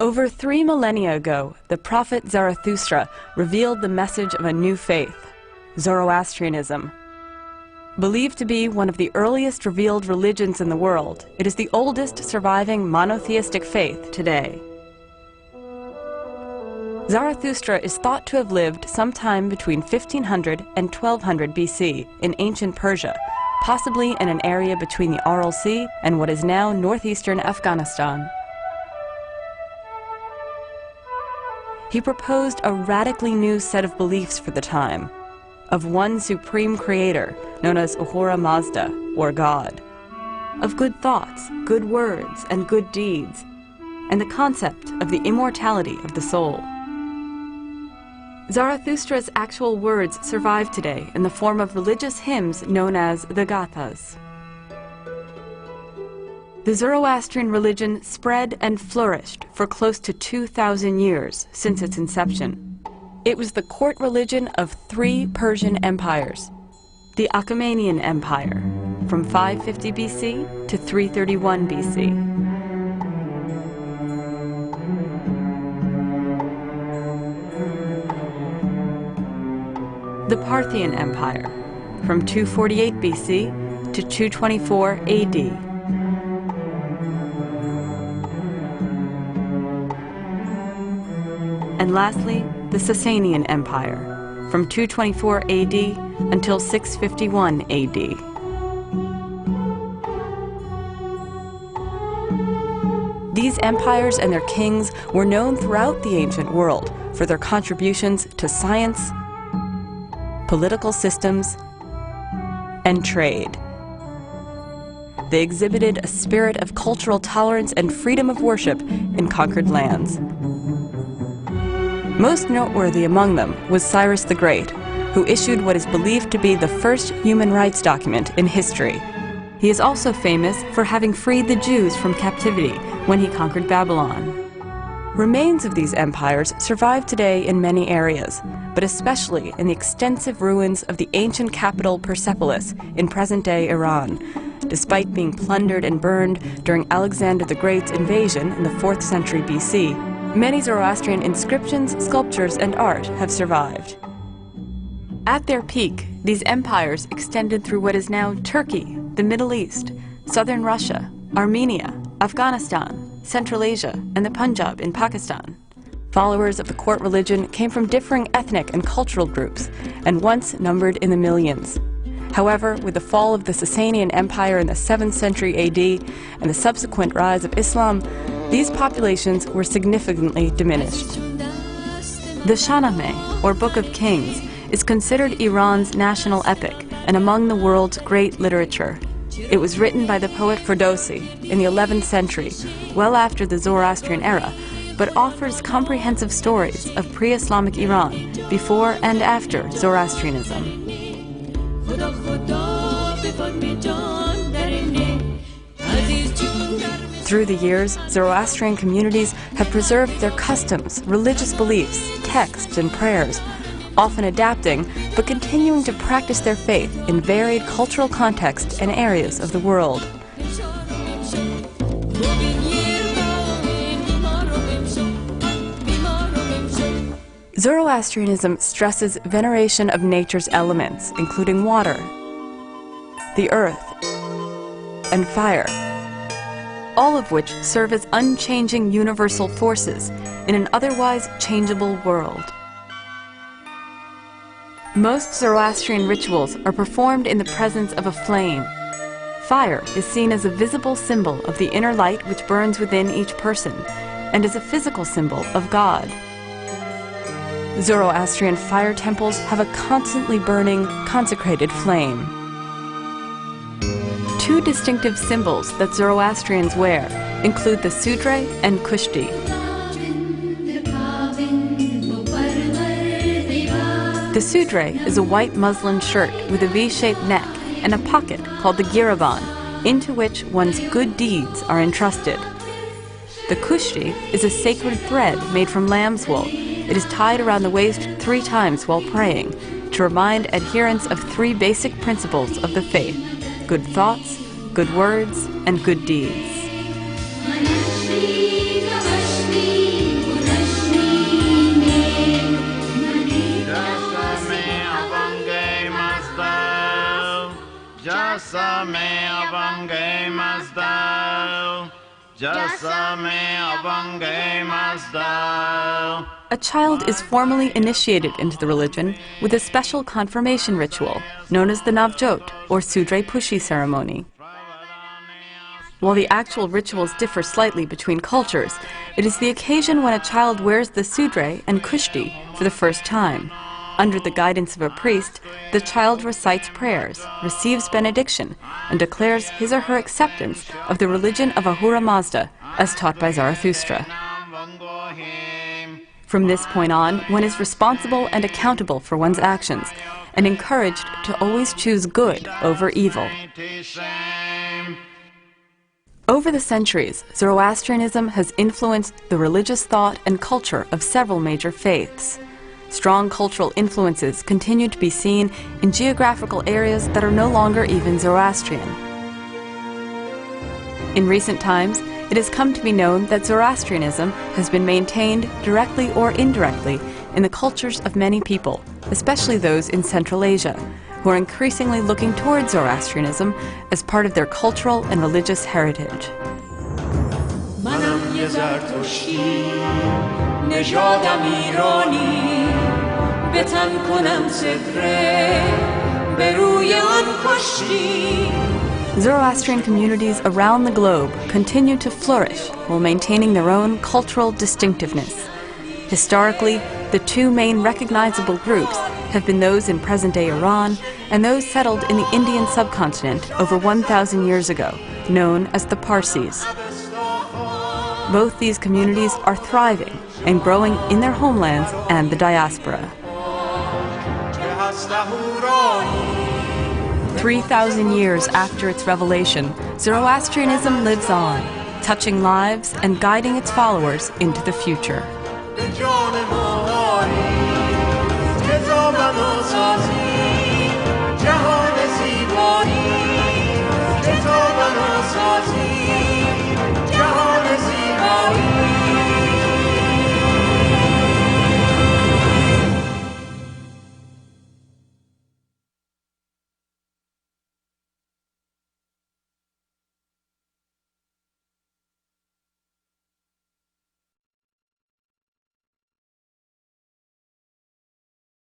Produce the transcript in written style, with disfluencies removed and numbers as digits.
Over 3 millennia ago, the prophet Zarathustra revealed the message of a new faith, Zoroastrianism. Believed to be one of the earliest revealed religions in the world, it is the oldest surviving monotheistic faith today. Zarathustra is thought to have lived sometime between 1500 and 1200 BC in ancient Persia, possibly in an area between the Aral Sea and what is now northeastern Afghanistan. He proposed a radically new set of beliefs for the time, of one supreme creator known as Ahura Mazda, or God, of good thoughts, good words, and good deeds, and the concept of the immortality of the soul. Zarathustra's actual words survive today in the form of religious hymns known as the Gathas. The Zoroastrian religion spread and flourished for close to 2,000 years since its inception. It was the court religion of 3 Persian empires: the Achaemenian Empire, from 550 BC to 331 BC. The Parthian Empire, from 248 BC to 224 AD. And lastly, the Sasanian Empire, from 224 AD until 651 AD. These empires and their kings were known throughout the ancient world for their contributions to science, political systems, and trade. They exhibited a spirit of cultural tolerance and freedom of worship in conquered lands. Most noteworthy among them was Cyrus the Great, who issued what is believed to be the first human rights document in history. He is also famous for having freed the Jews from captivity when he conquered Babylon. Remains of these empires survive today in many areas, but especially in the extensive ruins of the ancient capital Persepolis in present-day Iran, despite being plundered and burned during Alexander the Great's invasion in the 4th century BC. Many Zoroastrian inscriptions, sculptures, and art have survived. At their peak, these empires extended through what is now Turkey, the Middle East, southern Russia, Armenia, Afghanistan, Central Asia, and the Punjab in Pakistan. Followers of the court religion came from differing ethnic and cultural groups, and once numbered in the millions. However, with the fall of the Sasanian Empire in the 7th century AD and the subsequent rise of Islam, these populations were significantly diminished. The Shahnameh, or Book of Kings, is considered Iran's national epic and among the world's great literature. It was written by the poet Ferdowsi in the 11th century, well after the Zoroastrian era, but offers comprehensive stories of pre-Islamic Iran before and after Zoroastrianism. Through the years, Zoroastrian communities have preserved their customs, religious beliefs, texts, and prayers, often adapting but continuing to practice their faith in varied cultural contexts and areas of the world. Zoroastrianism stresses veneration of nature's elements, including water, the earth, and fire, all of which serve as unchanging universal forces in an otherwise changeable world. Most Zoroastrian rituals are performed in the presence of a flame. Fire is seen as a visible symbol of the inner light which burns within each person, and as a physical symbol of God. Zoroastrian fire temples have a constantly burning, consecrated flame. 2 distinctive symbols that Zoroastrians wear include the sudre and kushti. The sudre is a white muslin shirt with a V-shaped neck and a pocket called the giravan, into which one's good deeds are entrusted. The kushti is a sacred thread made from lamb's wool. It is tied around the waist 3 times while praying to remind adherents of 3 basic principles of the faith: good thoughts, good words, and good deeds. A child is formally initiated into the religion with a special confirmation ritual known as the Navjot, or Sudre Pushi ceremony. While the actual rituals differ slightly between cultures, it is the occasion when a child wears the Sudre and Kushti for the first time. Under the guidance of a priest, the child recites prayers, receives benediction, and declares his or her acceptance of the religion of Ahura Mazda, as taught by Zarathustra. From this point on, one is responsible and accountable for one's actions, and encouraged to always choose good over evil. Over the centuries, Zoroastrianism has influenced the religious thought and culture of several major faiths. Strong cultural influences continue to be seen in geographical areas that are no longer even Zoroastrian. In recent times, it has come to be known that Zoroastrianism has been maintained directly or indirectly in the cultures of many people, especially those in Central Asia, who are increasingly looking towards Zoroastrianism as part of their cultural and religious heritage. Zoroastrian communities around the globe continue to flourish while maintaining their own cultural distinctiveness. Historically, the two main recognizable groups have been those in present-day Iran and those settled in the Indian subcontinent over 1,000 years ago, known as the Parsis. Both these communities are thriving and growing in their homelands and the diaspora. 3,000 years after its revelation, Zoroastrianism lives on, touching lives and guiding its followers into the future. جهان زیبایی، کتاب ناسازی